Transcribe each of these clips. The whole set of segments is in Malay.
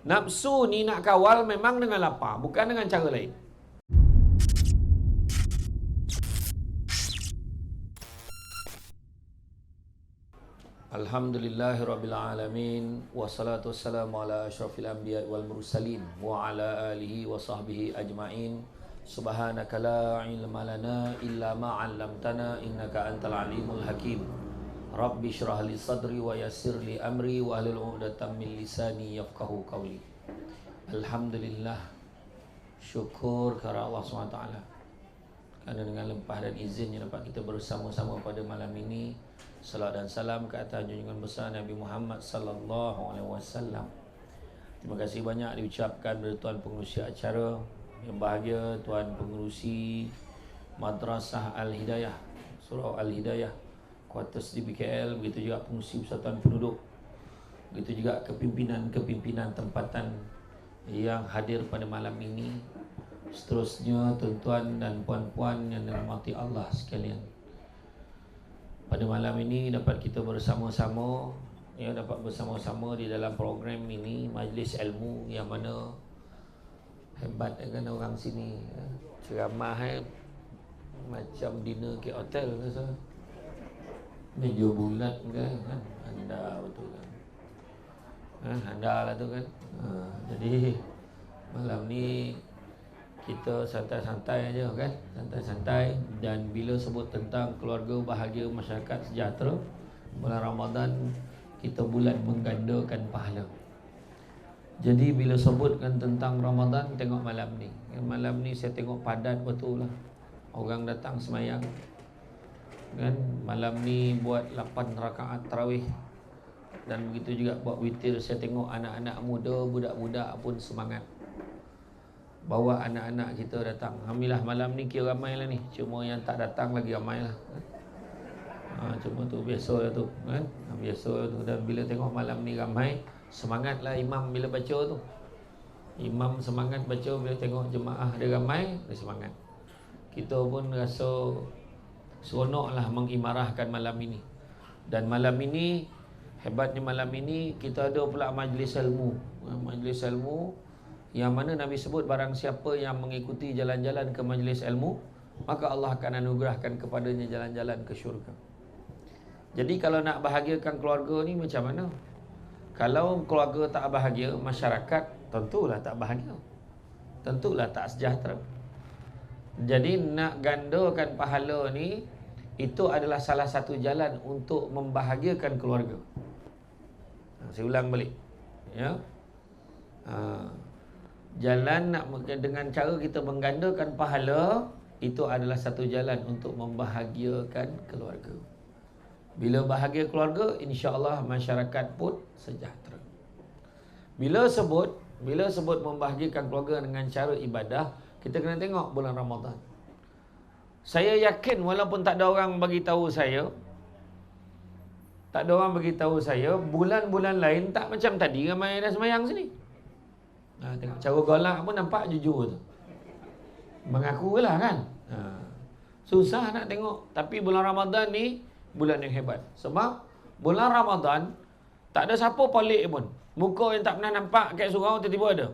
Nafsu ni nak kawal memang dengan lapar, bukan dengan cara lain. Alhamdulillahirrabbilalamin. Wassalatu wassalamu ala asyrafil anbiya wal mursalin wa ala alihi wa sahbihi ajma'in. Subhanaka la ilma lana illa ma 'allamtana innaka antal alimul hakim. Rabbi shrah li sadri wa yassir li amri wa hlul 'uqdatam min lisani yafqahu qawli. Alhamdulillah, syukur kepada Allah SWT kerana dengan limpah dan izinnya dapat kita bersama-sama pada malam ini. Salat dan salam ke atas junjungan besar Nabi Muhammad sallallahu alaihi wasallam. Terima kasih banyak diucapkan kepada tuan pengerusi acara yang bahagia, tuan pengerusi Madrasah Al-Hidayah, Surau Al-Hidayah, Kuartus di BKL, begitu juga pengerusi Persatuan Penduduk, begitu juga kepimpinan tempatan yang hadir pada malam ini. Seterusnya tuan-tuan dan puan-puan yang dirahmati Allah sekalian. Pada malam ini dapat kita bersama-sama, dapat bersama-sama di dalam program ini, majlis ilmu yang mana hebat kan orang sini, ceramah macam dinner ke hotel rasa. Meja bulat kan, anda betul kan, anda lah tu kan. Jadi malam ni kita santai-santai aja kan, santai-santai. Dan bila sebut tentang keluarga bahagia masyarakat sejahtera, bulan Ramadan kita bulan menggandakan pahala. Jadi bila sebutkan tentang Ramadan, tengok malam ni. Malam ni saya tengok padat betul lah, orang datang semayang kan. Malam ni buat 8 rakaat tarawih, dan begitu juga buat witir. Saya tengok anak-anak muda, budak-budak pun semangat bawa anak-anak kita datang. Alhamdulillah malam ni kira ramai lah ni. Cuma yang tak datang lagi ramai lah. Cuma tu biasa lah tu kan? Biasa lah tu. Dan bila tengok malam ni ramai, semangat lah imam bila baca tu. Imam semangat baca, bila tengok jemaah dia ramai, dia semangat. Kita pun rasa seronok lah mengimarahkan malam ini. Dan malam ini, hebatnya malam ini kita ada pula majlis ilmu. Majlis ilmu yang mana Nabi sebut barang siapa yang mengikuti jalan-jalan ke majlis ilmu, maka Allah akan anugerahkan kepadanya jalan-jalan ke syurga. Jadi kalau nak bahagiakan keluarga ni macam mana? Kalau keluarga tak bahagia, masyarakat tentulah tak bahagia, tentulah tak sejahtera. Jadi nak gandakan pahala ni, itu adalah salah satu jalan untuk membahagiakan keluarga. Saya ulang balik ya. Jalan nak dengan cara kita menggandakan pahala, itu adalah satu jalan untuk membahagiakan keluarga. Bila bahagia keluarga, insya-Allah masyarakat pun sejahtera. Bila sebut membahagiakan keluarga dengan cara ibadah, kita kena tengok bulan Ramadan. Saya yakin walaupun tak ada orang bagi tahu saya, bulan-bulan lain tak macam tadi ramai dah semayang sini. Tengok cara golak pun nampak jujur tu, mengaku lah kan. Susah nak tengok. Tapi bulan Ramadan ni bulan yang hebat. Sebab bulan Ramadan tak ada siapa pelik pun. Muka yang tak pernah nampak kat surau tiba-tiba ada.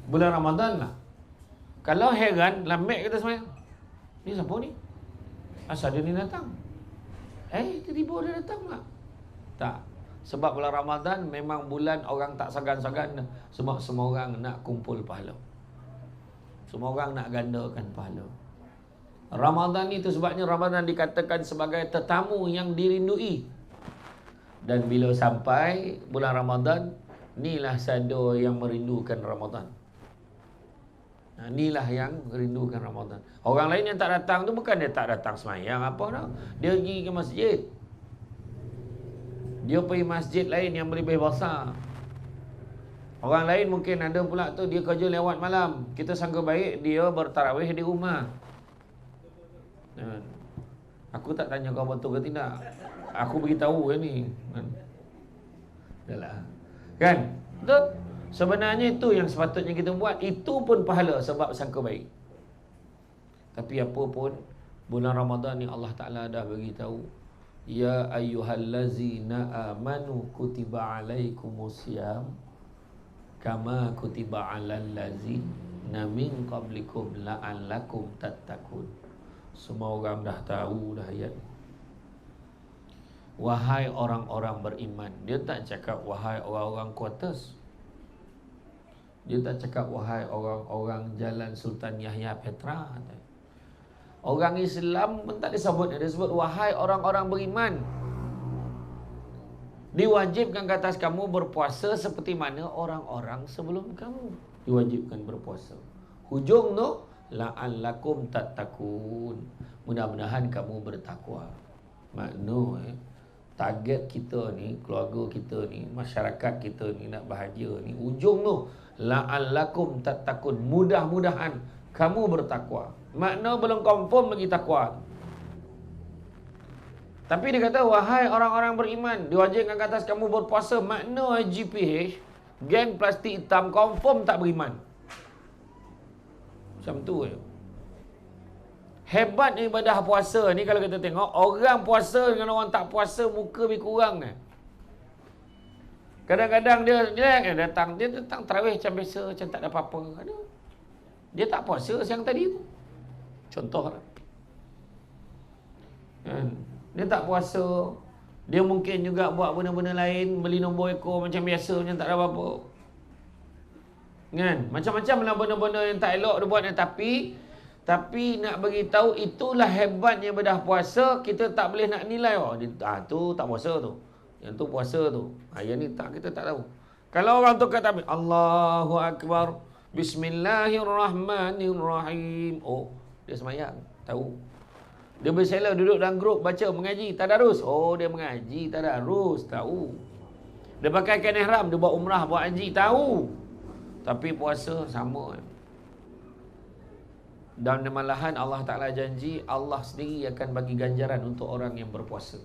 Bulan Ramadan lah. Kalau heran, lambek kita semayang, ni siapa ni? Asal dia ni datang? Tiba-tiba dia datang lah. Tak. Sebab bulan Ramadan memang bulan orang tak sagan-sagan. Sebab semua orang nak kumpul pahala. Semua orang nak gandakan pahala. Ramadan itu sebabnya Ramadan dikatakan sebagai tetamu yang dirindui. Dan bila sampai bulan Ramadan, inilah sada yang merindukan Ramadan. Inilah yang merindukan Ramadan. Orang lain yang tak datang tu bukan dia tak datang semayang apa dah. Dia pergi ke masjid. Dia pergi masjid lain yang lebih besar. Orang lain mungkin ada pula tu dia kerja lewat malam. Kita sangka baik dia bertarawih di rumah. Aku tak tanya kau betul ke tidak. Aku beritahu ni. Yalah. Kan? Betul? Sebenarnya itu yang sepatutnya kita buat. Itu pun pahala sebab sangka baik. Tapi apa pun, bulan Ramadan ni Allah Ta'ala dah beritahu, ya ayyuhallazina amanu kutiba alaikumusiyam kama kutiba 'alal ladzina min qablikum la'allakum tattaqun. Semua orang dah tahu dah ayat. Wahai orang-orang beriman. Dia tak cakap wahai orang-orang Quarters. Dia tak cakap wahai orang-orang Jalan Sultan Yahya Petra. Orang Islam pun tak disebut. Dia sebut wahai orang-orang beriman. Diwajibkan ke atas kamu berpuasa seperti mana orang-orang sebelum kamu diwajibkan berpuasa. Hujung tu la'allakum tattaqun. Mudah-mudahan kamu bertakwa. Makna target kita ni, keluarga kita ni, masyarakat kita ni nak bahagia ni, ujung tu la'allakum tattaqun. Mudah-mudahan kamu bertakwa. Makna belum confirm lagi takwa. Tapi dia kata wahai orang-orang beriman, diwajibkan ke atas kamu berpuasa. Makna GPH, geng plastik hitam, confirm tak beriman. Macam tu je. Hebat ibadah puasa ni kalau kita tengok, orang puasa dengan orang tak puasa muka lebih kurang ni. Kadang-kadang dia datang tarawih macam biasa, macam tak ada apa-apa. Dia tak puasa siang tadi tu. Contoh lah. Dia tak puasa. Dia mungkin juga buat benda-benda lain, beli nombor ekor macam biasa, macam tak ada apa-apa. Kan? Macam-macam lah benda-benda yang tak elok dia buat ni. Tapi nak bagi tahu itulah hebatnya ibadah puasa. Kita tak boleh nak nilai tu tak puasa tu, yang tu puasa tu. Yang ni tak, kita tak tahu. Kalau orang tu kata Allahu Akbar, Bismillahirrahmanirrahim, dia semayang, tahu. Dia bersela duduk dalam grup baca mengaji tadarus, dia mengaji tadarus, tahu. Dia pakai kain ihram, dia buat umrah, buat haji, tahu. Tapi puasa sama. Dan malahan Allah Ta'ala janji Allah sendiri akan bagi ganjaran untuk orang yang berpuasa.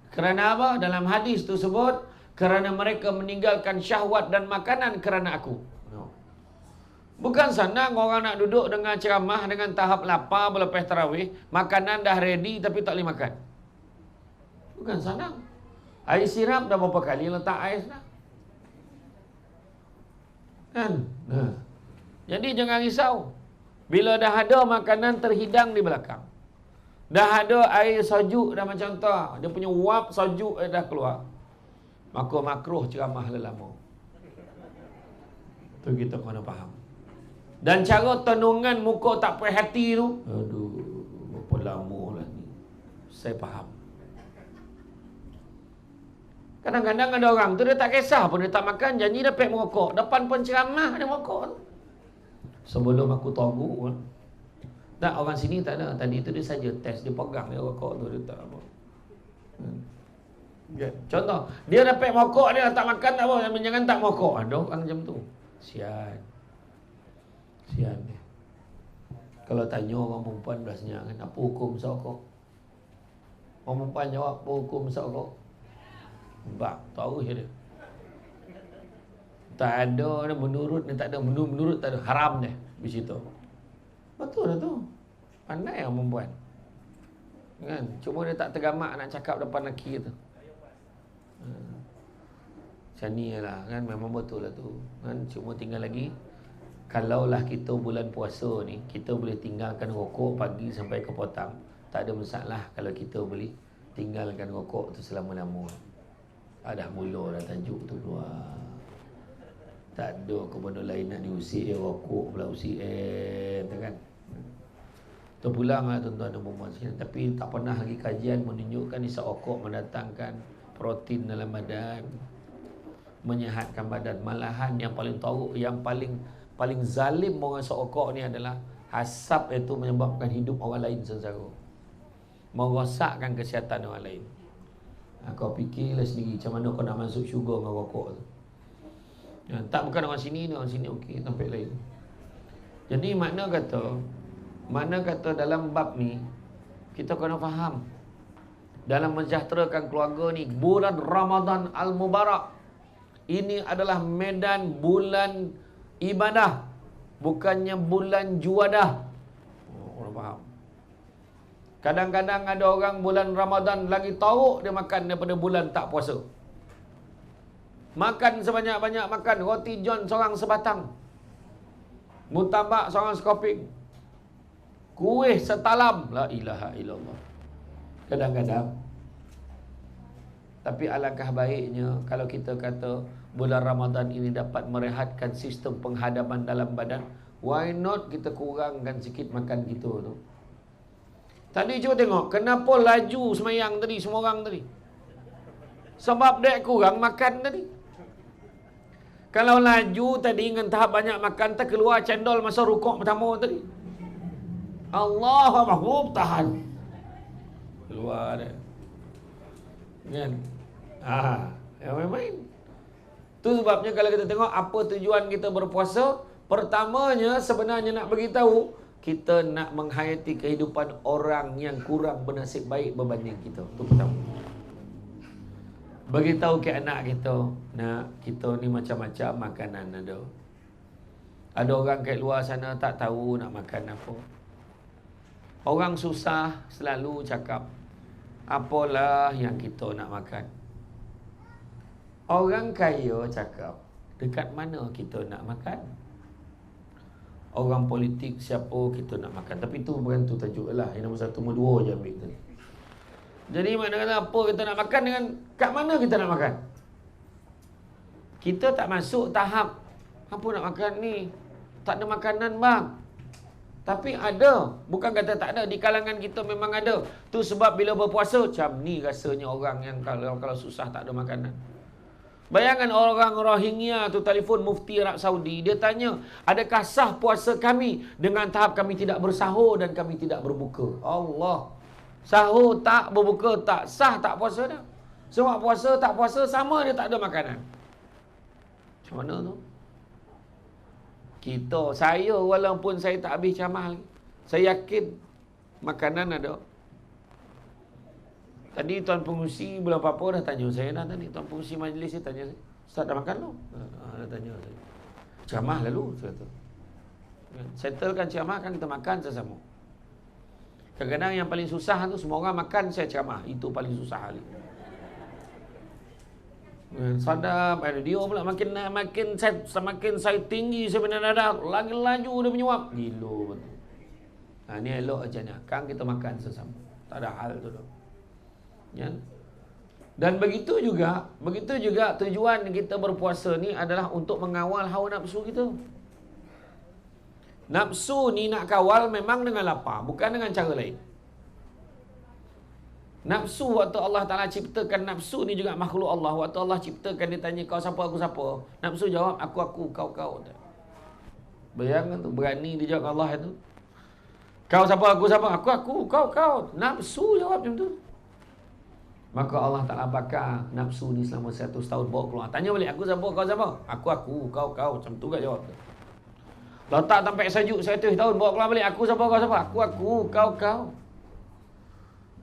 Kerana apa? Dalam hadis tu sebut, kerana mereka meninggalkan syahwat dan makanan kerana aku. Bukan senang orang nak duduk dengan ceramah, dengan tahap lapar berlepas tarawih, makanan dah ready tapi tak boleh makan. Bukan senang. Air sirap dah berapa kali letak ais dah. Kan? Jadi jangan risau. Bila dah ada makanan terhidang di belakang, dah ada air sejuk dah macam tu, dia punya wap sejuk dah keluar, maka makruh ceramah lelama. Tu kita kena faham. Dan cara tenungan muka tak puas hati tu, aduh, berapa lama lah ni. Saya faham. Kadang-kadang ada orang tu dia tak kisah pun, dia tak makan, janji dia pek merokok. Depan penceramah dia merokok tu. Sebelum aku tunggu tak, orang sini tak ada. Tadi tu dia saja test, dia pegang dia rokok tu, dia tak apa. Contoh, dia dapat merokok, dia tak makan tak apa, jangan tak merokok. Ada orang macam tu. Sian dia. Kalau tanya orang perempuan biasanya kan, apa hukum merokok? Orang perempuan jawab, apa hukum merokok? Tak tahu je dia. Tak ada menurut ni, tak ada menurut, tak ada, haram dia di situ. Betul lah tu. Pandai orang perempuan. Kan? Cuma dia tak tergamak nak cakap depan lelaki tu. Macam ni lah kan, memang betul lah tu. Kan? Cuma tinggal lagi, kalaulah kita bulan puasa ni, kita boleh tinggalkan rokok pagi sampai ke petang. Tak ada masalah kalau kita boleh tinggalkan rokok tu selama-lama. Dah mula dah tajuk tu keluar. Tak ada ke benda lain nak diusik, rokok pula usik kan. Terpulang lah tuan-tuan dan puan-puan sekalian. Tapi tak pernah lagi kajian menunjukkan isap rokok mendatangkan protein dalam badan, menyihatkan badan. Malahan yang paling teruk, yang paling zalim orang isap rokok ni adalah asap itu menyebabkan hidup orang lain sengsara, merosakkan kesihatan orang lain. Kau fikirlah sendiri macam mana kau nak masuk syurga dengan rokok tu. Tak, bukan orang sini okey, tempat lain. Jadi makna kata dalam bab ni kita kena faham, dalam mensejahterakan keluarga ni, bulan Ramadan Al-Mubarak ini adalah medan bulan ibadah, bukannya bulan juadah. Orang faham. Kadang-kadang ada orang bulan Ramadan lagi teruk dia makan daripada bulan tak puasa. Makan sebanyak-banyak makan. Roti john seorang sebatang. Murtabak seorang sekoping. Kuih setalam. La ilaha illallah. Kadang-kadang. Tapi alangkah baiknya kalau kita kata bulan Ramadan ini dapat merehatkan sistem penghadapan dalam badan. Why not kita kurangkan sikit makan kita tu. Tadi cuba tengok, kenapa laju semayang tadi semua orang tadi? Sebab dia kurang makan tadi. Kalau laju tadi dengan tahap banyak makan, terkeluar cendol masa rukuk pertama tadi. Allahu Akbar, tahan. Keluar dia. Kan? Yang main-main. Tu sebabnya kalau kita tengok apa tujuan kita berpuasa, pertamanya sebenarnya nak beritahu kita nak menghayati kehidupan orang yang kurang bernasib baik berbanding kita. Itu pertama. Beritahu ke anak kita, nak kita ni macam-macam makanan ada. Ada orang kat luar sana tak tahu nak makan apa. Orang susah selalu cakap, apalah yang kita nak makan. Orang kaya cakap, dekat mana kita nak makan. Orang politik siapa kita nak makan. Tapi tu bukan tu tajuk lah. Yang nombor 1, nombor 2 je ambil tu. Jadi mana kata apa kita nak makan dengan kat mana kita nak makan. Kita tak masuk tahap apa nak makan ni. Tak ada makanan bang. Tapi ada. Bukan kata tak ada. Di kalangan kita memang ada. Tu sebab bila berpuasa macam ni rasanya orang yang kalau susah tak ada makanan. Bayangkan orang Rohingya tu telefon Mufti Arab Saudi. Dia tanya, adakah sah puasa kami dengan tahap kami tidak bersahur dan kami tidak berbuka? Allah. Sahur tak, berbuka tak, sah tak puasa dah. Sebab puasa tak puasa sama dia tak ada makanan. Macam mana tu? Saya walaupun saya tak habis ceramah lagi, saya yakin makanan ada. Tadi tuan pengurusi bulan apa dah tanya saya dah tadi. Tuan pengurusi majlis dia tanya saya, Ustaz dah makan belum? Dia tanya saya. Ceramah lalu, saya kata. Settlekan ceramah kan kita makan sesama. Kadang-kadang yang paling susah tu semua orang makan, saya ceramah. Itu paling susah kali. Sadap, dia pula makin saya tinggi sebenarnya lagi laju dia menyuap. Gila betul. Ni elok aja ni. Kan kita makan sesama. Tak ada hal tu dah. Ya. Dan begitu juga tujuan kita berpuasa ni adalah untuk mengawal hawa nafsu kita. Nafsu ni nak kawal memang dengan lapar, bukan dengan cara lain. Nafsu waktu Allah Ta'ala ciptakan nafsu ni juga makhluk Allah. Waktu Allah ciptakan dia tanya kau siapa, aku siapa. Nafsu jawab aku, kau. Bayangkan tu, berani dia jawab Allah itu. Kau siapa, aku siapa. Aku, kau. Nafsu jawab macam tu. Maka Allah Ta'ala bakar nafsu ni selama 100 tahun bawa keluar. Tanya balik, aku siapa, kau siapa? Aku, kau. Macam tu kan jawab. Letak sampai sajuk 100 tahun bawa keluar balik. Aku siapa, kau siapa? Aku, kau.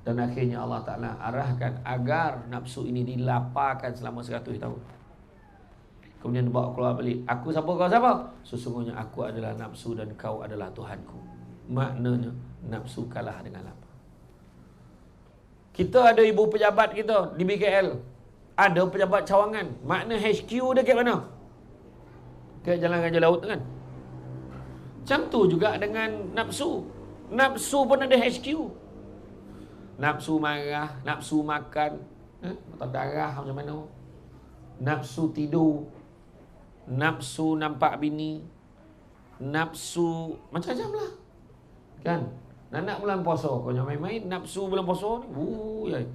Dan akhirnya Allah Ta'ala arahkan agar nafsu ini dilaparkan selama 100 tahun. Kemudian bawa keluar balik. Aku siapa, kau siapa? Sesungguhnya aku adalah nafsu dan kau adalah Tuhanku. Maknanya nafsu kalah dengan lapar. Kita ada ibu pejabat kita di BKL. Ada pejabat cawangan. Makna HQ dia kat mana? Kat Jalan Raja Laut kan? Macam tu juga dengan nafsu. Nafsu pun ada HQ. Nafsu marah, nafsu makan, atau darah macam mana. Nafsu tidur. Nafsu nampak bini. Nafsu macam-macam lah. Kan? Nak bulan puasa, kau jangan main-main. Nafsu bulan puasa ni,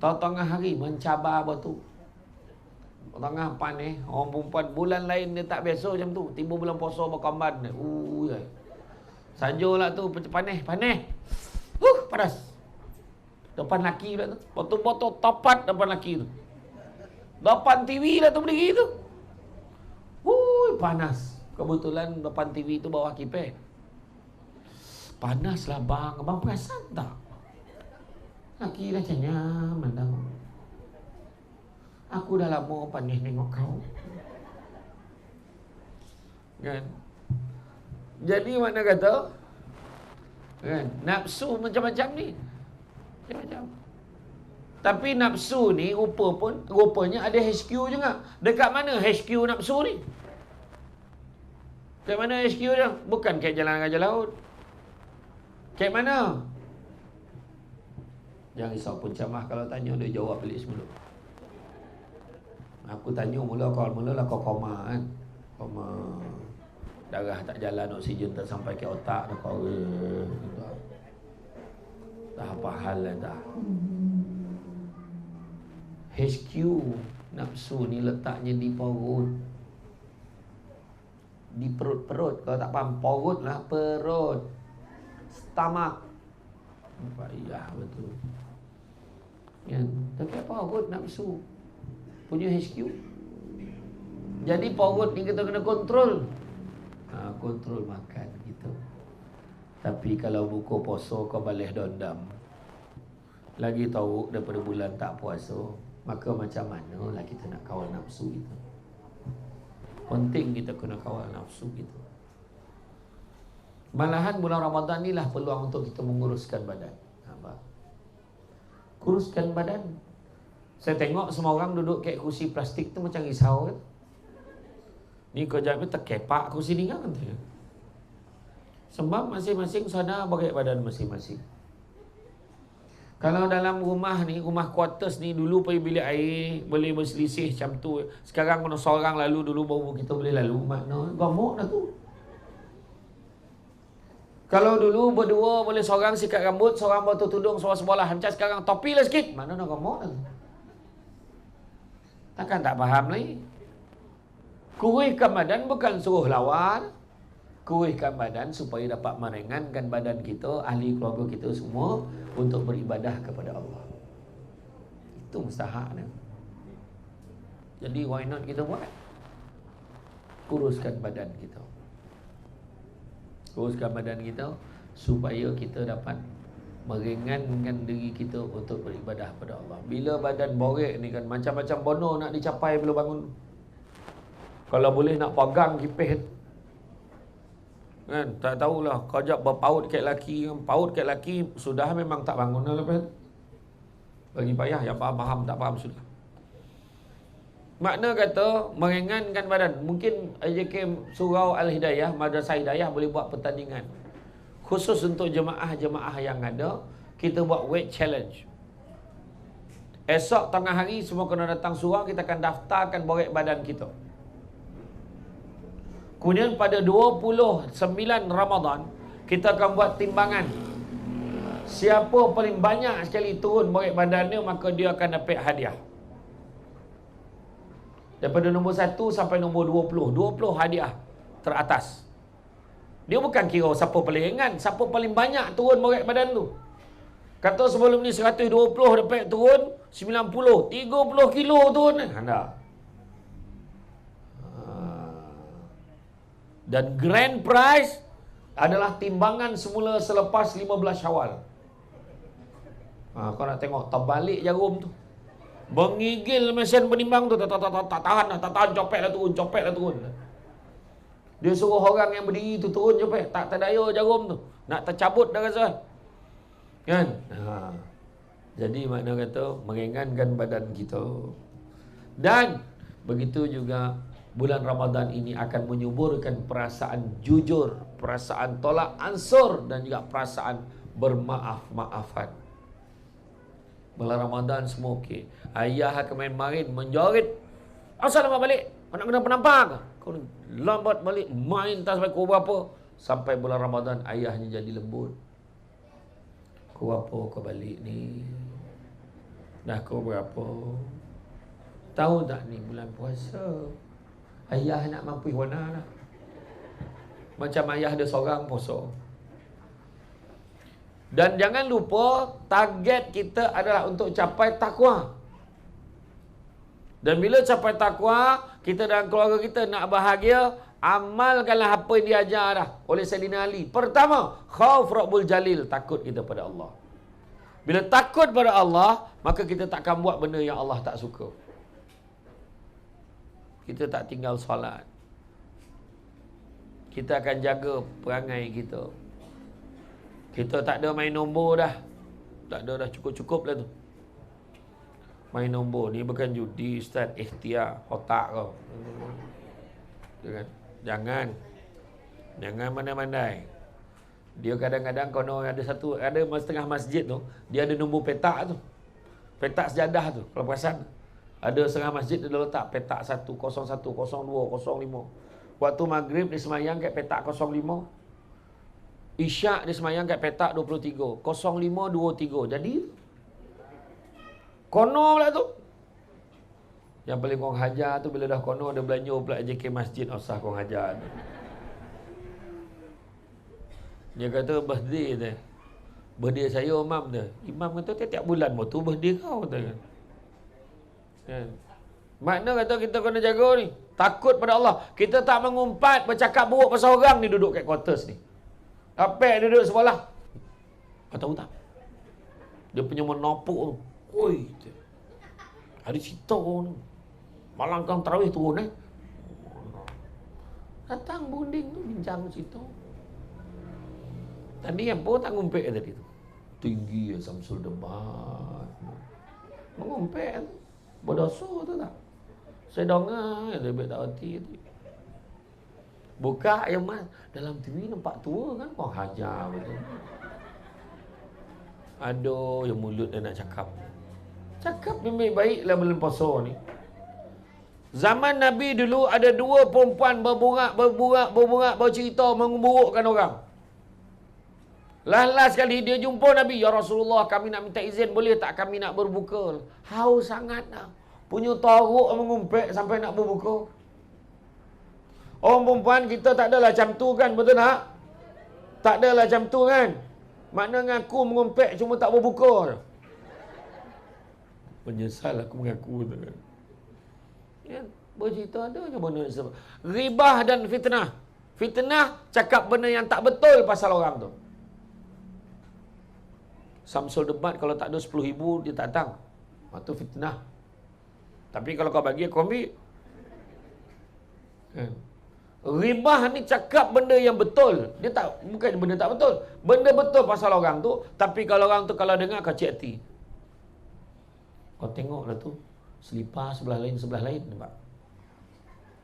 tengah hari mencabar batu. Tengah panih, orang perempuan bulan lain dia tak biasa macam tu. Tiba bulan puasa berkamban. Sajalah tu panih. Panas. Depan laki pula tu. Botol-botol topat depan laki tu. Depan TV lah tu berdiri tu. Panas. Kebetulan depan TV tu bawah kipas. Panaslah bang. Abang perasan tak? Laki dah nyaman tau. Aku dah lama panis tengok kau. Kan? Jadi mana kata? Kan? Nafsu macam-macam ni. Macam-macam. Tapi nafsu ni rupanya ada HQ juga. Dekat mana HQ nafsu ni? Dekat mana HQ dia? Bukan kat jalan raja laut. Kat mana? Jangan risau pun camah kalau tanya dia jawab balik semula. Aku tanya mula lah kau koma kan. Koma. Darah tak jalan, oksigen tak sampai ke otak dah kau. Tak apa hal lah dah. HQ nafsu ni letaknya di perut. Di perut-perut. Kalau tak faham, perut lah perut. Stomach. Iya betul. Ya, tapi perut nafsu punya HQ. Jadi perut ni kita kena kontrol. Kontrol makan gitu. Tapi kalau buka puasa kau balik dendam, lagi tahu daripada bulan tak puasa, maka macam mana lah kita nak kawal nafsu kita. Penting kita kena kawal nafsu kita. Malahan bulan Ramadan ni lah peluang untuk kita menguruskan badan. Kuruskan badan. Saya tengok semua orang duduk kat kursi plastik tu macam risau kan. Ni kau jangan terkepak kursi ni kan. Sebab masing-masing sadar bagi badan masing-masing. Kalau dalam rumah ni, rumah quarters ni, dulu pergi bilik air boleh berselisih macam tu. Sekarang mana seorang lalu, dulu baru kita boleh lalu. Makna gemuk dah tu. Kalau dulu berdua boleh seorang sikat rambut, seorang botol tudung, seorang sebelah. Macam sekarang topi lah sikit. Mana nak gemuk dah tu. Takkan tak faham lagi. Kuruskan badan bukan suruh lawan. Kuruskan badan supaya dapat meringankan badan kita, ahli keluarga kita semua untuk beribadah kepada Allah. Itu mustahak dia. Jadi why not kita buat? Kuruskan badan kita. Kuruskan badan kita supaya kita dapat meringankan diri kita untuk beribadah kepada Allah. Bila badan borek ni kan macam-macam bono nak dicapai bila bangun. Kalau boleh nak pegang kipis kan, tak tahulah kau jap berpaut kat laki, paut kat laki sudah memang tak bangun dah lepas. Bagi payah yang faham tak faham sudah. Makna kata meringankan badan. Mungkin AJK Surau Al-Hidayah, Madrasah Hidayah boleh buat pertandingan khusus untuk jemaah-jemaah yang ada. Kita buat weight challenge. Esok tengah hari semua kena datang surau, kita akan daftarkan borek badan kita. Kemudian pada 29 Ramadan kita akan buat timbangan. Siapa paling banyak sekali turun borek badannya, maka dia akan dapat hadiah. Daripada nombor 1 sampai nombor 20 hadiah teratas. Dia bukan kira siapa paling ringan, siapa paling banyak turun borek badan tu. Kata sebelum ni 120 dapat turun 90, 30 kilo turun. Anda. Dan grand prize adalah timbangan semula selepas 15 Syawal. Kau nak tengok terbalik jarum tu. Mengigil mesin penimbang tu, tak tahan, copet lah turun. Dia suruh orang yang berdiri tu turun copet, tak daya jarum tu. Nak tercabut dah rasa. Kan? Jadi makna kata meringankan badan kita. Dan begitu juga bulan Ramadan ini akan menyuburkan perasaan jujur, perasaan tolak ansur dan juga perasaan bermaaf-maafan. Bulan Ramadan semua okey. Ayah akan main menjorit. Asal lama balik? Nak kena penampak? Kau lambat balik, main tak sampai kau berapa. Sampai bulan Ramadan ayahnya jadi lembut. Kau berapa kau balik ni? Dah kau berapa? Tahu tak ni bulan puasa? Ayah nak mampu warna lah. Macam ayah dia seorang puasa. Dan jangan lupa target kita adalah untuk capai takwa. Dan bila capai takwa, kita dan keluarga kita nak bahagia, amalkanlah apa yang diajar dah oleh Sayyidina Ali. Pertama, khauf Rabbul Jalil, takut kita pada Allah. Bila takut pada Allah, maka kita tak akan buat benda yang Allah tak suka. Kita tak tinggal solat. Kita akan jaga perangai kita. Kita tak ada main nombor dah. Tak ada dah, cukup-cukup lah tu. Main nombor ni bukan judi Ustaz, ikhtiar otak kau. Jangan mandai-mandai. Dia kadang-kadang kono ada setengah masjid tu, dia ada nombor petak tu. Petak sejadah tu, kalau perasan. Ada setengah masjid dia letak petak 1, 01, 02, 05. Waktu maghrib dia semayang kat petak 05. Isyak dia semayang kat petak 23, 05, 23. Jadi kono pula tu. Yang paling kong hajar tu bila dah kono dia belanja pula JK masjid usah kong hajar. Dia kata birthday tu. Birthday saya imam tu. Imam kata tiap-tiap bulan tu birthday kau kata kan. Kan. Makna kata kita kena jaga ni. Takut pada Allah. Kita tak mengumpat bercakap buruk pasal orang ni duduk kat quarters ni. Apa duduk sekolah? Kau tahu tak? Dia punya menopuk tu. Oi. Ada cerita tu. Malam kang tarawih turun Datang bunding tu bincang cerita. Tadi yang pun tak ngumpet tadi tu. Tinggi Samsul Debat. Mengumpet tu. Berdosa tu tak? Saya dengar lebih tak hati tu. Buka yang mas dalam TV nampak tua kan kau hajar betul. Aduh yang mulut dia nak cakap. Cakap lebih baiklah bulan puasa ni. Zaman Nabi dulu ada dua perempuan berburak bercerita memburukkan orang. Last sekali dia jumpa Nabi, ya Rasulullah kami nak minta izin boleh tak kami nak berbuka? Haus sangat dah. Punya teruk mengumpet sampai nak berbuka. Orang perempuan kita tak adalah macam tu kan, betul tak? Tak adalah macam tu kan? Makna ngaku mengumpet cuma tak berbuka. Menyesal aku mengaku tu kan. Ya, bercerita ada je benda sebab. Ribah dan fitnah. Fitnah cakap benda yang tak betul pasal orang tu. Samsul Debat kalau tak ada 10,000 dia tak datang. Itu fitnah. Tapi kalau kau bagi aku ambil. Kan? Ribah ni cakap benda yang betul. Dia tak, bukan benda tak betul. Benda betul pasal orang tu. Tapi kalau orang tu kalau dengar kau cik hati. Kau tengoklah tu. Selipar sebelah lain. Nampak?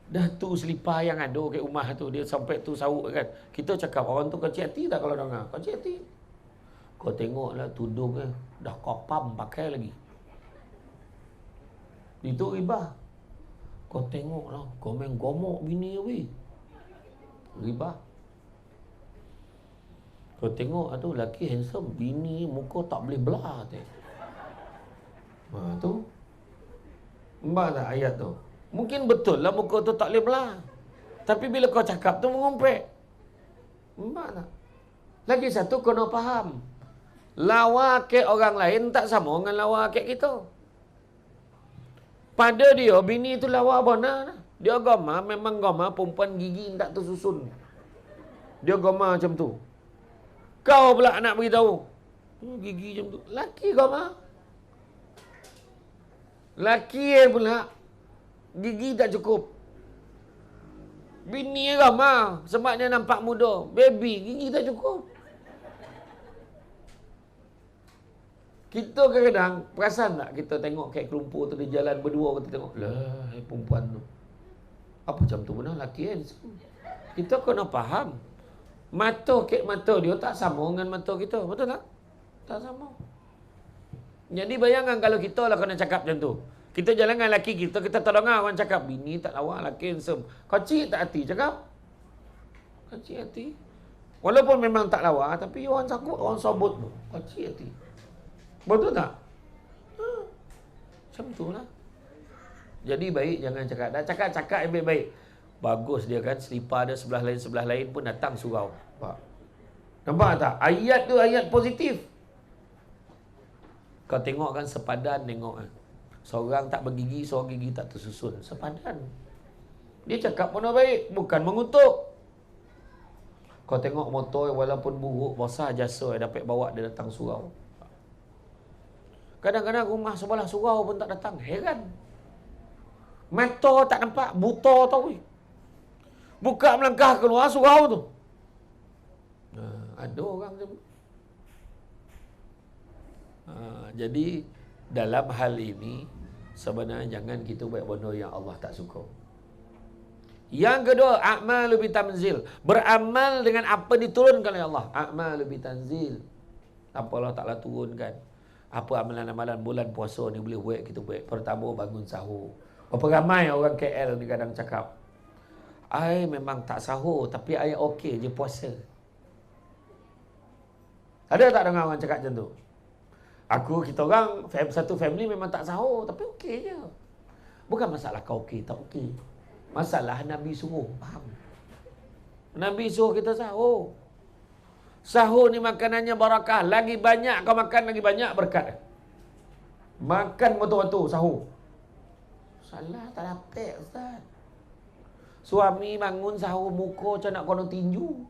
Dah tu selipar yang ada kat rumah tu. Dia sampai tu sauk kan. Kita cakap orang tu kau cik hati tak kalau dengar? Kau cik hati. Kau tengoklah tudung dah kopam pakai lagi. Itu ribah. Kau tengoklah. Kau main gomok bini weh. Ribah. Kau tengok tu lelaki handsome. Bini muka tak boleh belah tu. Tu. Nampak tak ayat tu? Mungkin betul lah muka tu tak boleh belah. Tapi bila kau cakap tu mengompek. Nampak tak? Lagi satu kena faham. Lawa ke orang lain tak sama dengan lawa ke kita. Pada dia, bini tu lawa benar. Dia agama, memang agama perempuan gigi tak tersusun. Dia agama macam tu. Kau pula nak beritahu. Gigi macam tu. Laki agama. Laki pula gigi tak cukup. Bini agama sebab dia nampak muda. Baby, gigi tak cukup. Kita kadang-kadang perasan tak kita tengok kayak kelumpur tu dia jalan berdua kita tengok lah perempuan tu. Apa macam tu benar laki kan? Kita kena faham. Mata dia tak sama dengan mata kita. Betul tak? Tak sama. Jadi bayangkan kalau kita lah kena cakap macam tu. Kita jalan dengan laki kita tak dengar orang cakap bini tak lawa laki handsome. Kau cik tak hati cakap? Kau cik hati? Walaupun memang tak lawa tapi orang sakut orang sobot tu. Kau cik hati? Betul tak? Macam tu lah. Jadi baik jangan cakap. Dah cakap yang baik-baik. Bagus dia kan. Selipar dia sebelah lain pun datang surau. Nampak tak? Ayat tu ayat positif. Kau tengok kan sepadan tengok kan. Seorang tak bergigi, seorang gigi tak tersusun. Sepadan. Dia cakap pun baik. Bukan mengutuk. Kau tengok motor walaupun buruk, besar jasa dapat bawa dia datang surau. Kadang-kadang rumah sebelah surau pun tak datang. Heran. Mata tak nampak. Buta tau. Buka melangkah keluar surau tu. Ada orang macam tu. Jadi dalam hal ini Sebenarnya jangan kita buat benda yang Allah tak suka. Yang kedua, a'malu bitanzil. Beramal dengan apa diturunkan oleh Allah. A'malu bitanzil. Apa Allah Ta'ala turunkan. Apa amalan-amalan bulan puasa ni boleh buat, kita buat. Pertama, bangun sahur. Berapa ramai orang KL ni kadang cakap, I memang tak sahur, tapi I okey je puasa. Ada tak dengar orang cakap macam tu? Kita orang, satu family memang tak sahur, tapi okey je. Bukan masalah kau okey, tak okey. Masalah Nabi suruh, faham? Nabi suruh kita sahur. Sahur ni makanannya barakah. Lagi banyak kau makan, lagi banyak berkat. Makan betul-betul sahur. Salah tak dapat, Ustaz. Suami bangun sahur muka macam nak kono tinju.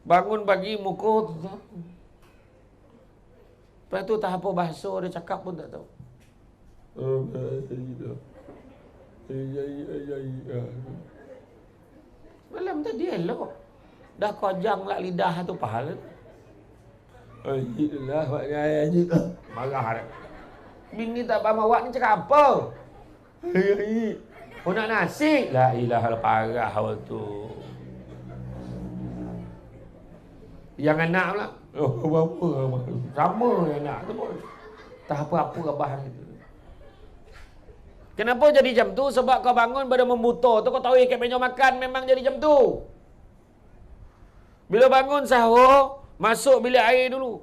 Bangun pagi muka. Lepas tu tak apa bahasa dia cakap pun tak tahu. Malam tadi elok. Dah kojang lah lidah tu pahal. Ayolah, marah dah. Bini tak faham awak ni cakap apa? Oh nak nasi? La ilaha parah awak tu. Yang anak pula. Oh apa? Sama anak tu pun. Tak apa-apa abah gitu. Kenapa jadi jam tu? Sebab kau bangun pada membuta tu, kau tahu ikat meja makan memang jadi jam tu. Bila bangun sahur, masuk bilik air dulu.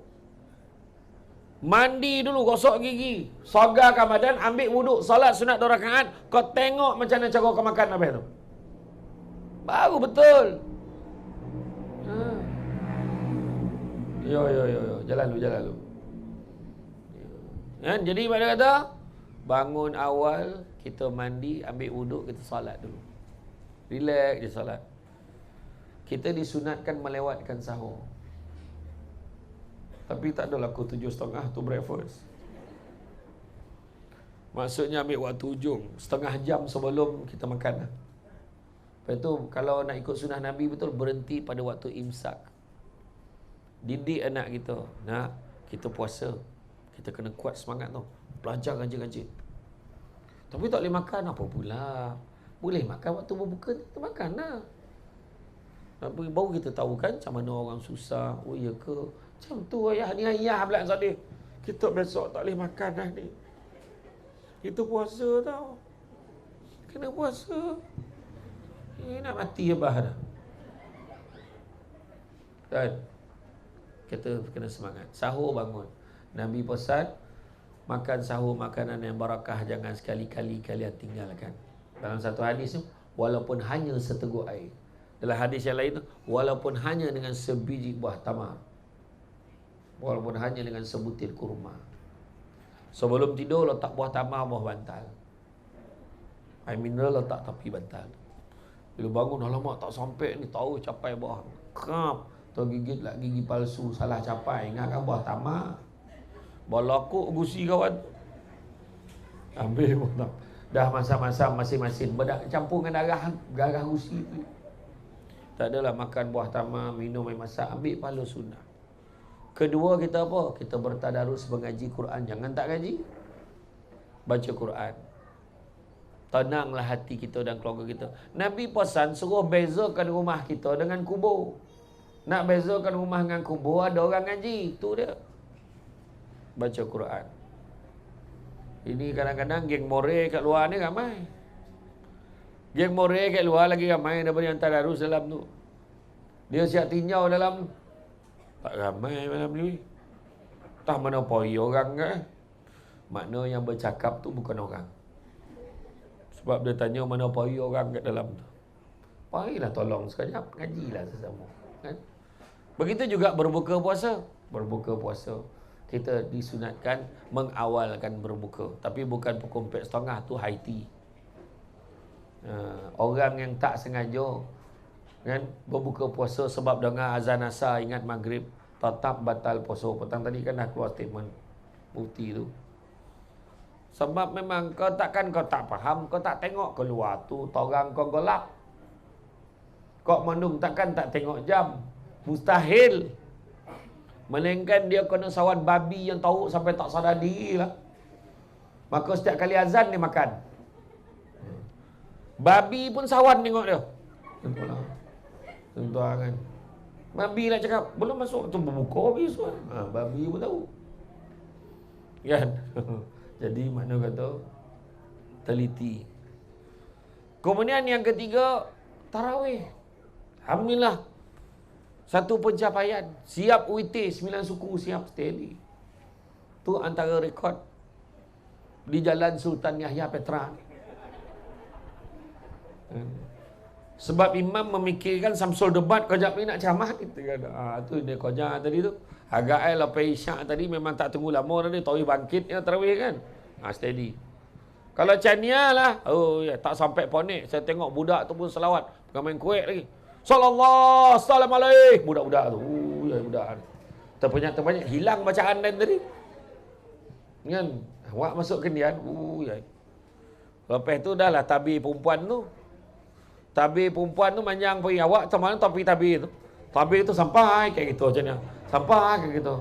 Mandi dulu, gosok gigi, sogarkan badan, ambil wuduk, solat sunat 2 rakaat, kau tengok macam mana cara kau makan habis tu. Baru betul. Yo, jalan dulu. Kan? Jadi pada kata, bangun awal, kita mandi, ambil wuduk, kita solat dulu. Relax je solat. Kita disunatkan melewatkan sahur. Tapi tak adalah pukul 7.30 tu breakfast. Maksudnya ambil waktu ujung, setengah jam sebelum kita makan. Lepas tu, kalau nak ikut sunnah Nabi betul, berhenti pada waktu imsak. Didik anak kita, nak kita puasa, kita kena kuat semangat tu. Belajar rajin-rajin. Tapi tak boleh makan, apa pula? Boleh makan waktu berbuka, kita makan lah. Baru kita tahu kan macam mana orang susah. Oh iya ke? Macam tu ayah ni ayah pula sedih. Kita besok tak boleh makan dah ni. Kita puasa tau. Kena puasa. Nak mati abah dah. Kan? Kita kena semangat. Sahur bangun. Nabi pesan, makan sahur makanan yang barakah, jangan sekali-kali kalian tinggalkan. Dalam satu hadis tu, walaupun hanya seteguk air. Dalam hadis yang lain tu, walaupun hanya dengan sebiji buah tamar. Walaupun hanya dengan sebutir kurma. Sebelum tidur, letak buah tamar, buah bantal. Air mineral letak tepi bantal. Bila bangun, alamak tak sampai ni, tahu capai buah. Kap, tu gigit lah gigi palsu, salah capai. Ingatkan buah tamar. Balakuk gusi kawan. Ambil buah tamar. Dah masam-masam masing-masing. Bedak campur dengan darah gusi tu. Tak adalah makan buah tamar, minum air masak, ambil pahala sunnah. Kedua kita apa? Kita bertadarus mengaji Quran. Jangan tak ngaji. Baca Quran. Tenanglah hati kita dan keluarga kita. Nabi pesan suruh bezakan rumah kita dengan kubur. Nak bezakan rumah dengan kubur, ada orang ngaji. Itu dia. Baca Quran. Ini kadang-kadang geng more kat luar ni ramai. Geng more kat luar lagi ramai daripada yang tadarus dalam tu. Dia siap tinjau dalam tu. Tak ramai malam ni. Tak mana poi orang kan. Makna yang bercakap tu bukan orang. Sebab dia tanya mana poi orang kat dalam tu. Pailah tolong sekejap, ngajilah sesama. Kan? Begitu juga berbuka puasa. Berbuka puasa. Kita disunatkan mengawalkan berbuka. Tapi bukan pukul 4.30 tu high tea. Orang yang tak sengaja kan berbuka puasa sebab dengar azan asar ingat maghrib, tetap batal puasa. Petang tadi kan dah keluar statement bukti tu. Sebab memang kau tak faham, kau tak tengok keluar tu torang kau gelap. Kau mandung takkan tak tengok jam. Mustahil. Melainkan dia kena sawan babi yang tahu sampai tak sadar diri lah. Maka setiap kali azan dia makan. Babi pun sawan tengok dia. Tuan kan. Babi nak cakap, belum masuk tu berbuka habis kan. Babi pun tahu. Kan? Jadi mana kata teliti. Kemudian yang ketiga, tarawih. Alhamdulillah. Satu pencapaian. Siap witir 9 suku, siap steady. Tu antara rekod di Jalan Sultan Yahya Petra. Sebab imam memikirkan Samsul debat kejap ni nak ceramah kita kata. Tu dia kojak tadi tu. Agak lepas isyak tadi memang tak tunggu lama tadi. Tahu bangkit ya tarawih kan. Steady. Kalau Chania lah, tak sampai ponik. Saya tengok budak tu pun selawat. Bukan main kuek lagi. Sallallahu alaihi. Budak-budak tu. Budak. Terbanyak hilang bacaan dan tadi. Kan? Awak masuk kendian. Lepas tu dah lah tabir perempuan tu. Tabir perempuan tu panjang pergi. Awak macam mana tabir tu? Tabir tu sampai kayak gitu macam ni. Sampai kayak gitu.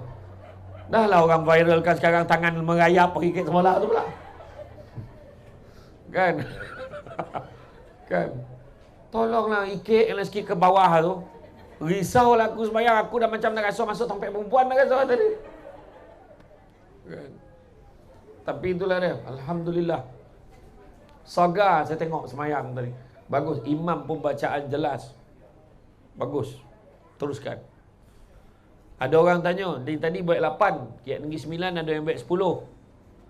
Dah lah orang viralkan sekarang tangan merayap pergi ke sebelah tu pula. Kan? Kan? Tolonglah ikik sikit ke bawah tu. Risau lah aku sembahyang. Aku dah macam nak rasa masuk tempat perempuan dah rasa tadi. Kan? Tapi itulah dia. Alhamdulillah. Sagar saya tengok sembahyang tadi. Bagus. Imam pun bacaan jelas. Bagus. Teruskan. Ada orang tanya, dia tadi baik 8, Kiat Negeri 9 ada yang baik 10.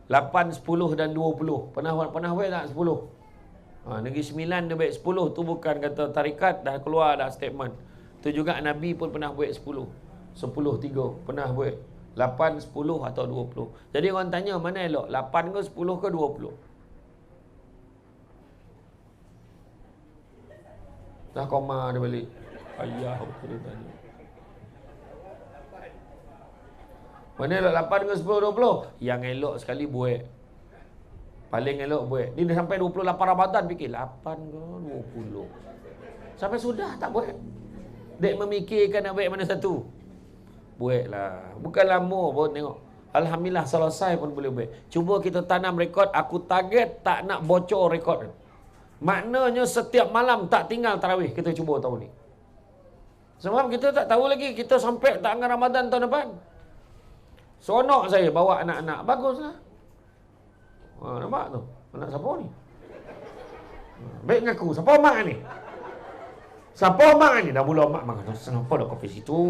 8, 10 dan 20. Pernah baik tak 10? Negeri 9 dia baik 10. Tu bukan kata tarikat, dah keluar dah statement. Tu juga Nabi pun pernah baik 10. 10, 3. Pernah baik 8, 10 atau 20. Jadi orang tanya mana elok? 8 ke 10 ke 20? Dah koma dia balik. Ayah aku dia tanya. Mana elok 8 ke 10, 20? Yang elok sekali buat. Paling elok buat. Dia dah sampai 28 Ramadan fikir 8 ke 20. Sampai sudah tak buat. Dek memikirkan nak buat mana satu. Buatlah. Bukan lama pun tengok. Alhamdulillah selesai pun boleh buat. Cuba kita tanam rekod. Aku target tak nak bocor rekod. Maknanya setiap malam tak tinggal tarawih. Kita cuba tahun ni. Sebab kita tak tahu lagi. Kita sampai tak dengan Ramadan tahun depan. Seronok saya bawa anak-anak. Baguslah. Nampak tu? Anak siapa ni? Baik ngaku. Siapa mak ni? Siapa mak ni? Dah mula mak makan. Kenapa dah kopi situ?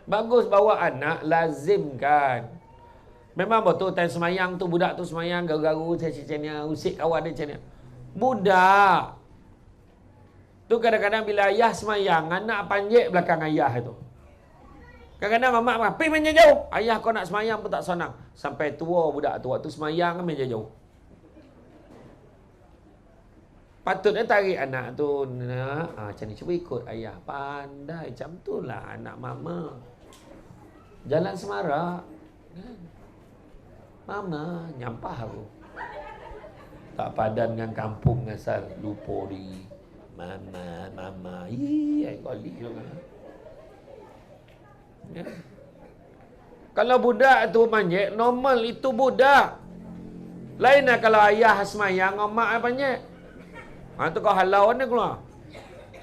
Bagus bawa anak. Lazimkan. Memang betul time semayang tu. Budak tu semayang. Garu-garu. Cacik-caciknya. Usik kawan dia macam ni. Budak. Tu kadang-kadang bila ayah semayang. Anak panjik belakang ayah tu. Kadang-kadang mamak pergi main jauh. Ayah kau nak semayang pun tak senang. Sampai tua budak tu. Waktu semayang kan main jauh. Patutnya tarik anak tu. Macam ni cuba ikut ayah. Pandai. Macam tu lah anak mama. Jalan semarak. Mama nyampah aku. Tak padan dengan kampung asal. Lupa diri. Mama. Ih, kali tu kan. Ya. Kalau budak tu manjek, normal itu budak. Lainlah kalau ayah semayang, mak panjek. Tu kau halau dia keluar.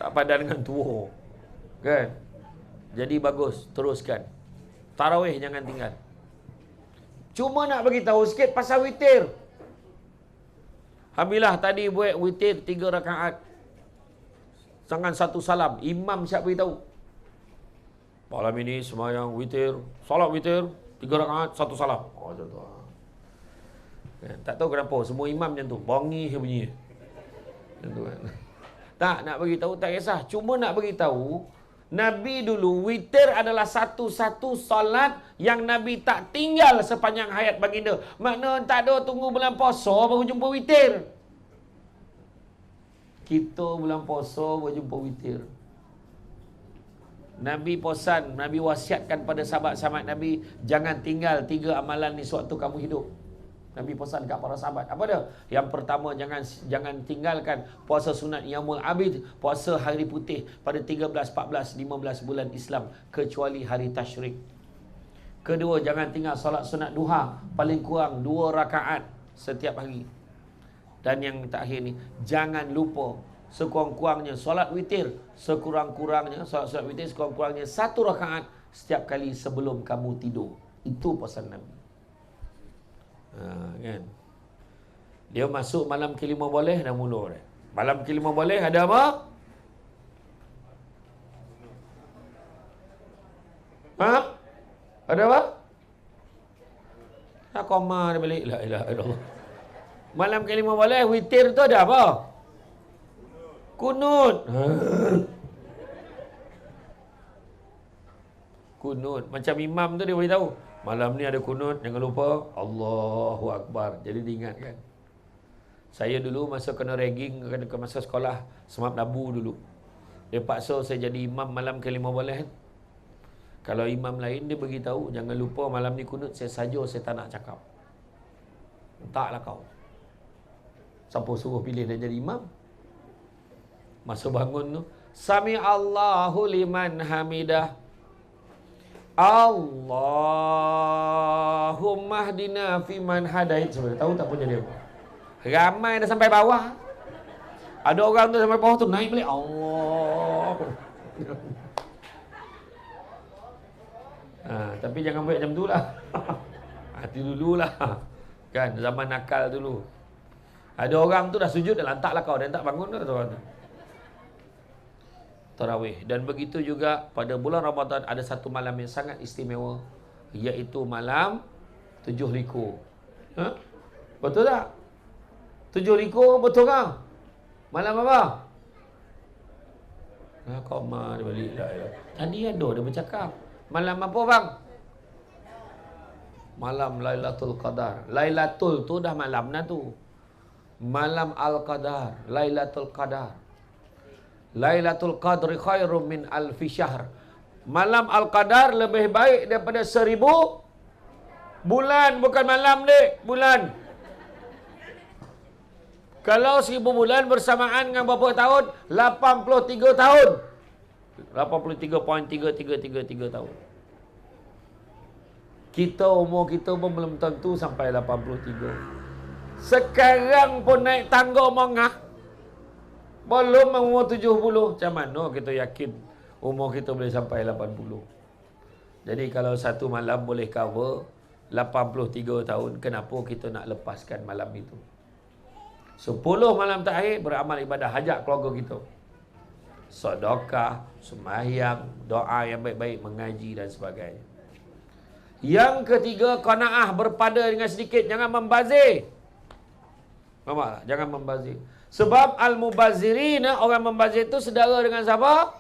Tak padan dengan tua. Kan? Jadi bagus, teruskan. Tarawih jangan tinggal. Cuma nak bagi tahu sikit pasal witir. Alhamdulillah tadi buat witir 3 rakaat. Dengan 1 salam. Imam siap beritahu. Malam ini semayang witir, salat witir, 3 rakaat, 1 salam. Macam tu. Tak tahu kenapa semua imam macam tu. Bongi ke bunyi. Macam tu kan. Tak nak bagi tahu tak kisah. Cuma nak bagi tahu Nabi dulu witir adalah satu-satu salat yang Nabi tak tinggal sepanjang hayat baginda. Makna tak ada tunggu bulan puasa baru jumpa witir. Kita bulan puasa baru jumpa witir. Nabi pesan, Nabi wasiatkan pada sahabat-sahabat Nabi, jangan tinggal 3 amalan ni sewaktu kamu hidup. Nabi pesan kat para sahabat. Apa dia? Yang pertama, jangan tinggalkan puasa sunat Yaumul Abid, puasa hari putih pada 13, 14, 15 bulan Islam, kecuali hari tasyrik. Kedua, jangan tinggal solat sunat duha paling kurang 2 rakaat setiap hari. Dan yang terakhir ni, jangan lupa sekurang-kurangnya solat witir, sekurang-kurangnya solat witir sekurang-kurangnya 1 rakaat setiap kali sebelum kamu tidur. Itu pesan Nabi. Kan? Dia masuk malam ke-5 boleh dah mula dah. Malam ke-5 boleh ada apa? Ada apa? Koma dia balik. La ilaha illallah. Malam ke-5 boleh, witir tu ada apa? Kunut. Kunut. Macam imam tu dia beritahu, malam ni ada kunut, jangan lupa Allahu Akbar. Jadi diingatkan. Saya dulu masa kena ragging, ke masa sekolah Semap Nabu dulu. Dia paksa saya jadi imam malam ke-5 boleh. Kalau imam lain dia beritahu, jangan lupa malam ni kunut, saya tak nak cakap. Taklah kau. Siapa suruh pilih dia jadi imam? Masa bangun tu, Sami Allahu liman hamidah. Allahumma hdina fiman hadait. Sebenarnya tahu tak punya dia apa? Ramai dah sampai bawah. Ada orang tu sampai bawah tu naik balik. Allah. Tapi jangan buat macam tu lah. Hati dululah. Kan, zaman nakal dulu. Ada orang tu dah sujud, dah lantaklah kau. Dan tak bangun dah tu. Tarawih. Dan begitu juga pada bulan Ramadan ada satu malam yang sangat istimewa, iaitu malam 7 likur. Betul tak? 7 likur betul tak? Malam apa? Koma dia balik. Tadi ada dia bercakap. Malam apa bang? Malam Lailatul Qadar. Lailatul tu dah malam dah tu. Malam Al-Qadar, Lailatul Qadar. Lailatul Qadri khairum min alfi syahr. Malam Al-Qadar lebih baik daripada 1000 bulan. Bukan malam dek, bulan. Kalau 1000 bulan bersamaan dengan berapa tahun? 83 tahun. 83.3333 tahun. Umur kita pun belum tentu sampai 83. Sekarang pun naik tangga mengah. Belum umur 70. Macam mana kita yakin umur kita boleh sampai 80? Jadi kalau satu malam boleh cover 83 tahun, kenapa kita nak lepaskan malam itu? 10 malam terakhir beramal ibadah, hajat keluarga kita. Sedekah, sembahyang, doa yang baik-baik, mengaji dan sebagainya. Yang ketiga, qanaah, berpada dengan sedikit, jangan membazir. Nampak tak? Jangan membazir. Sebab al-mubazirina, orang membazir itu sedara dengan siapa?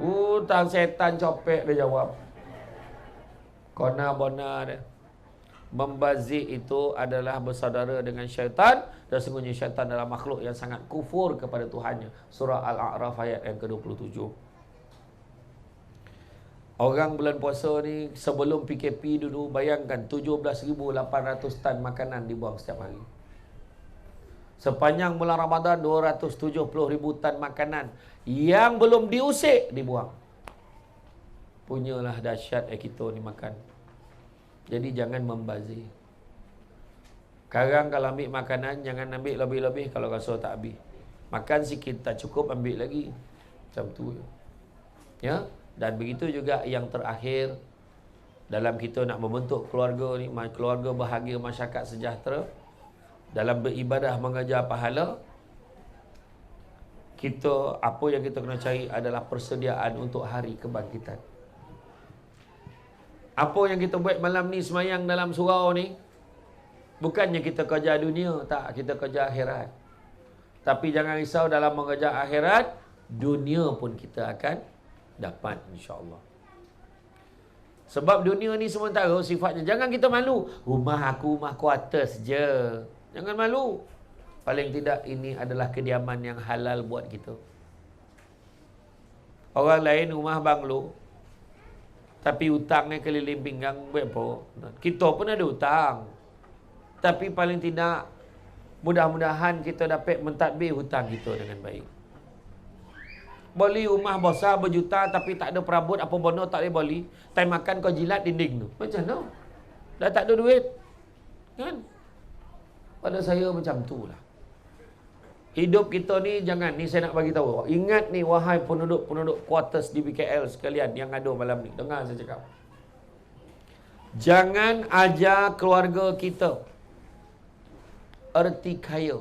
Hutang, setan, copek, dia jawab. Kona-bona dia. Membazir itu adalah bersaudara dengan syaitan, dan sesungguhnya syaitan adalah makhluk yang sangat kufur kepada Tuhannya. Surah Al-A'raf ayat yang ke-27. Orang bulan puasa ni sebelum PKP dulu, bayangkan 17,800 tan makanan dibuang setiap hari. Sepanjang bulan Ramadan 270,000 tan makanan yang belum diusik dibuang. Punyalah dahsyat kita ni makan. Jadi jangan membazir. Sekarang kalau ambil makanan, jangan ambil lebih-lebih kalau rasa tak habis. Makan sikit tak cukup, ambil lagi. Macam tu. Ya? Dan begitu juga yang terakhir, dalam kita nak membentuk keluarga ni, keluarga bahagia, masyarakat sejahtera, dalam beribadah mengejar pahala, kita, apa yang kita kena cari adalah persediaan untuk hari kebangkitan. Apa yang kita buat malam ni, semayang dalam surau ni, bukannya kita kejar dunia, tak, kita kejar akhirat. Tapi jangan risau, dalam mengejar akhirat, dunia pun kita akan dapat, insya-Allah. Sebab dunia ni sementara sifatnya. Jangan kita malu, rumah aku atas je. Jangan malu. Paling tidak ini adalah kediaman yang halal buat kita. Orang lain rumah banglo, tapi hutangnya keliling pinggang, buat apa? Kita pun ada hutang. Tapi paling tidak, mudah-mudahan kita dapat mentadbir hutang kita dengan baik. Beli rumah besar berjuta tapi tak ada perabot apa bono tak boleh beli. Time makan kau jilat dinding tu. Macam mana? Dah tak ada duit. Kan? Pada saya macam tu lah. Hidup kita ni jangan, ni saya nak bagi tahu. Ingat ni wahai penduduk-penduduk quarters di BKL sekalian yang ada malam ni. Dengar saya cakap. Jangan ajar keluarga kita erti kaya.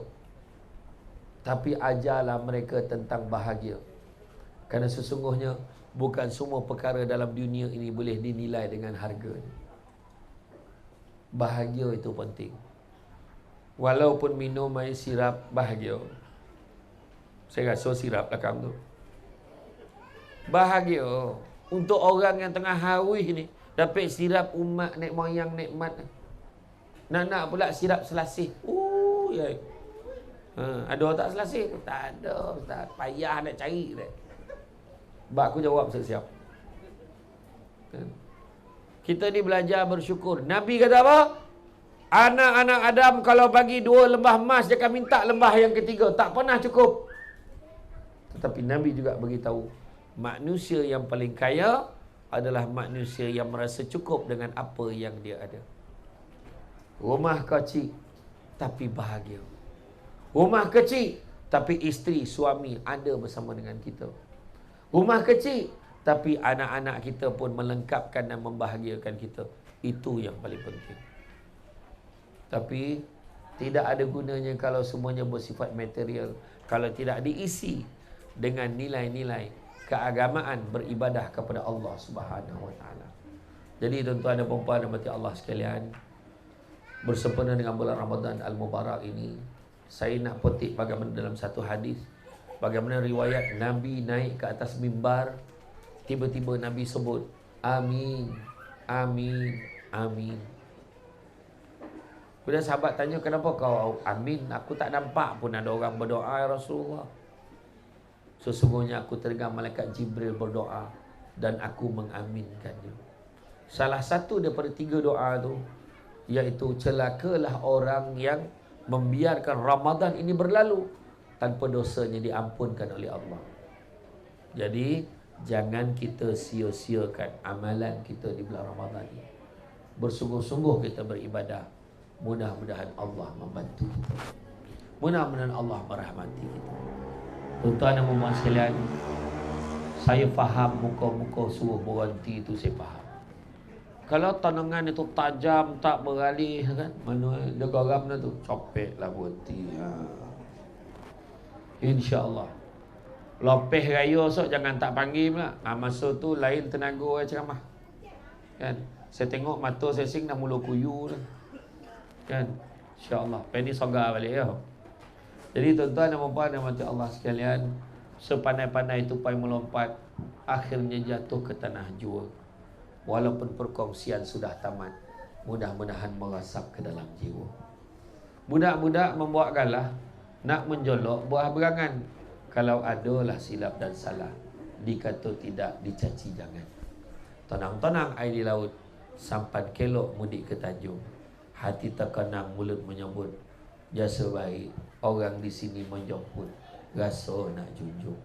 Tapi ajarlah mereka tentang bahagia. Kerana sesungguhnya bukan semua perkara dalam dunia ini boleh dinilai dengan harga. Bahagia itu penting. Walaupun minum air sirap bahagia. Saya rasa sirap belakang tu. Bahagia. Untuk orang yang tengah haus ni, dapat sirap umat nek moyang nikmat. Nak pula sirap selasih. Ya. Ada tak selasih? Tak ada, Ustaz. Payah nak cari dah. Bak aku jawab siap-siap. Kita ni belajar bersyukur. Nabi kata apa? Anak-anak Adam kalau bagi 2 lembah emas, dia akan minta lembah yang ketiga. Tak pernah cukup. Tetapi Nabi juga beritahu, manusia yang paling kaya adalah manusia yang merasa cukup dengan apa yang dia ada. Rumah kecil tapi bahagia. Rumah kecil tapi isteri, suami ada bersama dengan kita. Rumah kecil tapi anak-anak kita pun melengkapkan dan membahagiakan kita. Itu yang paling penting. Tapi tidak ada gunanya kalau semuanya bersifat material, kalau tidak diisi dengan nilai-nilai keagamaan beribadah kepada Allah Subhanahu Wa Taala. Jadi tuan-tuan dan puan-puan dan mati Allah sekalian, bersempena dengan bulan Ramadan Al-Mubarak ini, saya nak petik bagaimana dalam satu hadis, bagaimana riwayat Nabi naik ke atas mimbar, tiba-tiba Nabi sebut amin, amin, amin. Bila sahabat tanya, kenapa kau amin? Aku tak nampak pun ada orang berdoa, ya Rasulullah. Sesungguhnya aku terdengar malaikat Jibril berdoa dan aku mengaminkannya. Salah satu daripada 3 doa tu, iaitu celakalah orang yang membiarkan Ramadan ini berlalu tanpa dosanya diampunkan oleh Allah. Jadi jangan kita sia-siakan amalan kita di bulan Ramadan ini. Bersungguh-sungguh kita beribadah. Mudah-mudahan Allah membantu kita. Mudah-mudahan Allah merahmati kita. Tuan-tuan dan puan sekalian, saya faham muka-muka suruh berhenti itu, saya faham. Kalau tanangan itu tajam, tak beralih kan, mana dia garam dah tu, copeklah berhenti. InsyaAllah. Lopeh raya sok jangan tak panggil pula. Masa tu lain tenaga ceramah. Kan? Saya tengok mata saya sing dah mula kuyu dah. Kan? InsyaAllah. Penny sogar balik ya. Jadi tuan-tuan dan puan dan mati Allah sekalian, sepandai-pandai tupai melompat, akhirnya jatuh ke tanah jua. Walaupun perkongsian sudah tamat, mudah-mudahan merasap ke dalam jiwa. Budak-budak membuat galah, nak menjolok buah berangan. Kalau adalah silap dan salah, dikata tidak, dicaci jangan. Tenang-tenang air di laut, sampan kelok mudik ke Tanjung. Hati terkenang, mulut menyebut, jasa baik, orang di sini menjemput, rasa nak junjung.